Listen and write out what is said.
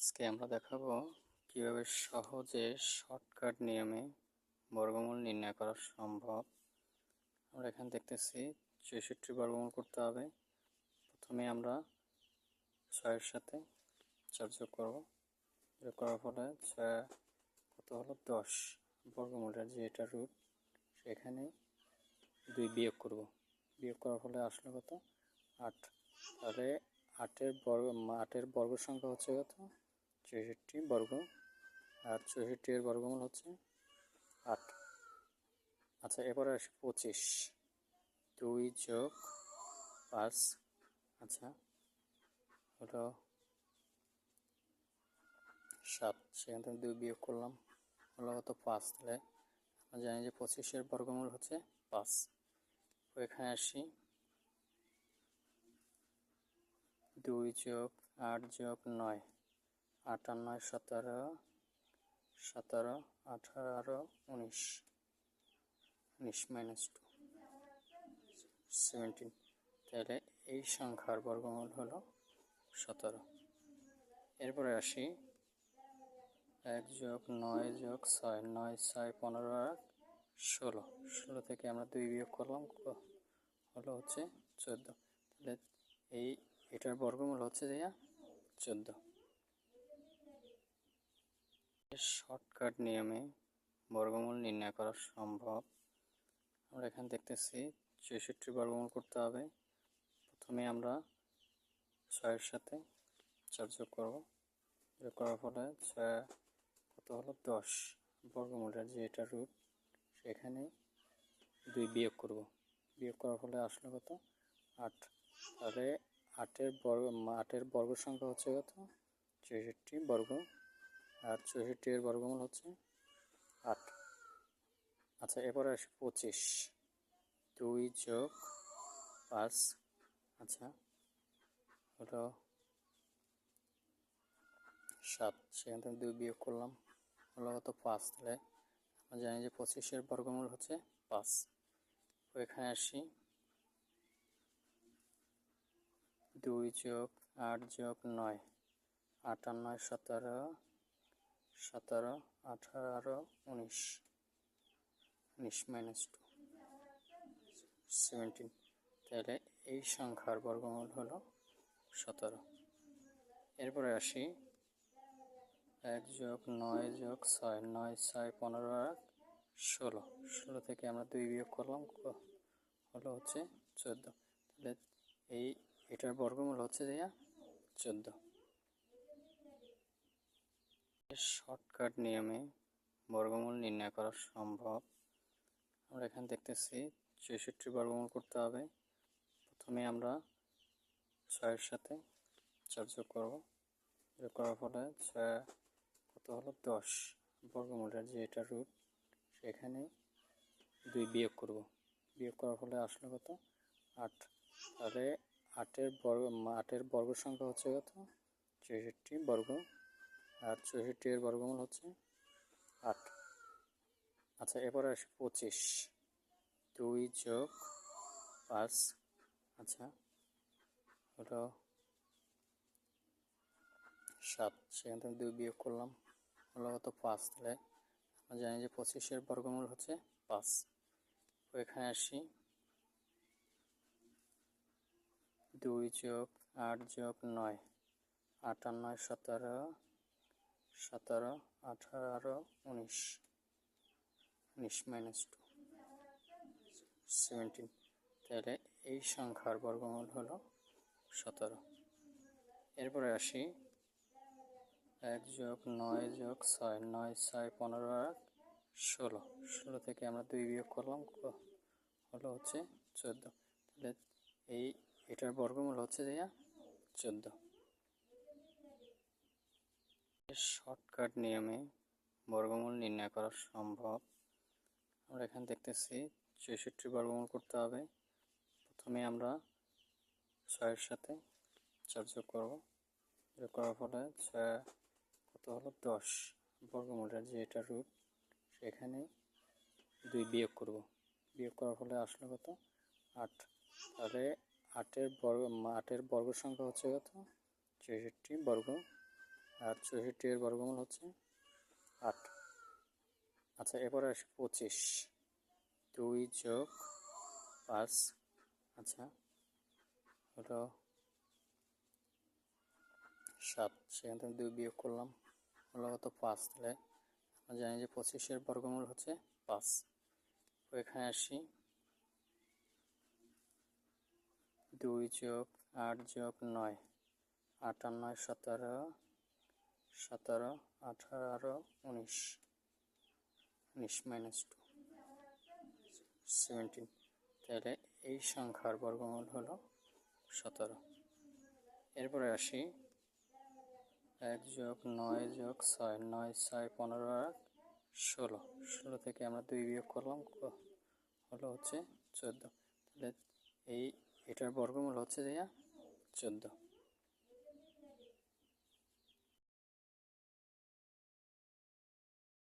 আজকে আমরা দেখাবো কিভাবে সহজে শর্টকাট নিয়মে বর্গমূল নির্ণয় করা সম্ভব। আমরা এখানে দেখতেছি ৬৪ বর্গমূল করতে হবে। প্রথমে আমরা ৬-এর সাথে ৪ যোগ করব। যোগ করার ফলে ৬ কত হলো ১০ বর্গমূলের যে এটা রুট, সেখানে ২ বিয়োগ করব। বিয়োগ করার ফলে আসলে কত ৮। তাহলে ৮-এর বর্গ সংখ্যা হচ্ছে কত ৬৪ বর্গ, আর ৬৪ এর বর্গমূল হচ্ছে ৮। আচ্ছা, এরপরে আসি ২৫, ২ যোগ ৫, আচ্ছা হলো ৭। সেখান থেকে ২ বিয়োগ করলাম, হলো কত ৫। তাহলে আমরা জানি যে ২৫-এর বর্গমূল হচ্ছে ৫। এখানে আসি ২ যোগ ৮ যোগ ৯, ৮ আর ৯ ১৭, ১৭, ১৮, ১৯, ১৯ মাইনাস 2 17। তাহলে এই সংখ্যার বর্গমূল হলো ১৭। এরপরে আসি ১ যোগ ৯ যোগ ৬, ৯ ৬ ১৫ আর ১৬, ১৬ থেকে আমরা ২ বিয়োগ করলাম, হলো হচ্ছে ১৪। তাহলে এটার বর্গমূল হচ্ছে ১৪। শর্টকাট নিয়মে বর্গমূল নির্ণয় করা সম্ভব। আমরা এখানে দেখতেছি ৬৪ বর্গমূল করতে হবে। প্রথমে আমরা ৬-এর সাথে ৪ যোগ করব। যোগ করার ফলে ৬ কত হলো ১০ বর্গমূলের যে এটা রুট, সেখানে ২ বিয়োগ করব। বিয়োগ করার ফলে আসলে কত ৮। তাহলে ৮-এর বর্গ সংখ্যা হচ্ছে কত ৬৪ বর্গ, আর ৬৪ এর বর্গমূল হচ্ছে ৮। আচ্ছা, এরপরে আসি ২৫, ২ যোগ ৫, আচ্ছা হলো ৭। সেখান থেকে ২ বিয়োগ করলাম, হলো কত ৫। তাহলে আমরা জানি যে ২৫-এর বর্গমূল হচ্ছে ৫। এখানে আসি ২ যোগ ৮ যোগ ৯, ৮ আর ৯ ১৭, ১৭, ১৮, ১৯, ১৯ মাইনাস 2 17। তাহলে এই সংখ্যার বর্গমূল হলো ১৭। এরপরে আসি ১ যোগ ৯ যোগ ৬, ৯ ৬ ১৫ আর ১৬, ১৬ থেকে আমরা ২ বিয়োগ করলাম, হলো হচ্ছে ১৪। তাহলে এটার বর্গমূল হচ্ছে ১৪। শর্টকাট নিয়মে বর্গমূল নির্ণয় করা সম্ভব। আমরা এখানে দেখতেছি ৬৪ বর্গমূল করতে হবে। প্রথমে আমরা ৬-এর সাথে ৪ যোগ করব। যোগ করার ফলে ৬ কত হলো ১০ বর্গমূলের যে এটা রুট, সেখানে ২ বিয়োগ করব। বিয়োগ করার ফলে আসলে কত ৮। তাহলে ৮-এর বর্গ সংখ্যা হচ্ছে কত ৬৪ বর্গ, আর ৬৪ এর বর্গমূল হচ্ছে ৮। আচ্ছা, এরপরে আসি ২৫, ২ যোগ ৫, আচ্ছা হলো ৭। সেখান থেকে ২ বিয়োগ করলাম, হলো কত ৫। তাহলে আমরা জানি যে ২৫-এর বর্গমূল হচ্ছে ৫। এখানে আসি ২ যোগ ৮ যোগ ৯, ৮ আর ৯ ১৭, ১৭, ১৮, ১৯, ১৯ মাইনাস 2 17। তাহলে এই সংখ্যার বর্গমূল হলো ১৭। এরপরে আসি ১ যোগ ৯ যোগ ৬, ৯ ৬ ১৫ আর ১৬, ১৬ থেকে আমরা ২ বিয়োগ করলাম, হলো হচ্ছে ১৪। তাহলে এটার বর্গমূল হচ্ছে ১৪। শর্টকাট নিয়মে বর্গমূল নির্ণয় করা সম্ভব। আমরা এখানে দেখতেছি ৬৪ বর্গমূল করতে হবে। প্রথমে আমরা ৬-এর সাথে ৪ যোগ করব। যোগ করার ফলে ৬ কত হলো ১০ বর্গমূলের যে এটা রুট, সেখানে ২ বিয়োগ করব। বিয়োগ করার ফলে আসলে কত ৮। তাহলে ৮-এর বর্গ সংখ্যা হচ্ছে কত ৬৪ বর্গ, আর 64 এর বর্গমূল হচ্ছে 8। আচ্ছা, এরপরে আসি 25, 2 যোগ 5, আচ্ছা হলো 7, সেখান থেকে 2 বিয়োগ করলাম, হলো কত 5। তাহলে আমরা জানি যে 25 এর বর্গমূল হচ্ছে 5। তো এখানে আসি 2 যোগ 8 যোগ 9, 8 আর 9 17, 17 18 19, 19 মাইনাস 2 17। তাহলে এই সংখ্যার বর্গমূল হলো 17। এরপরে আসি 1 যোগ 9 যোগ 6, 9 6 15 আর 16, 16 থেকে আমরা 2 বিয়োগ করলাম, হলো হচ্ছে 14। তাহলে এটার বর্গমূল হচ্ছে 14।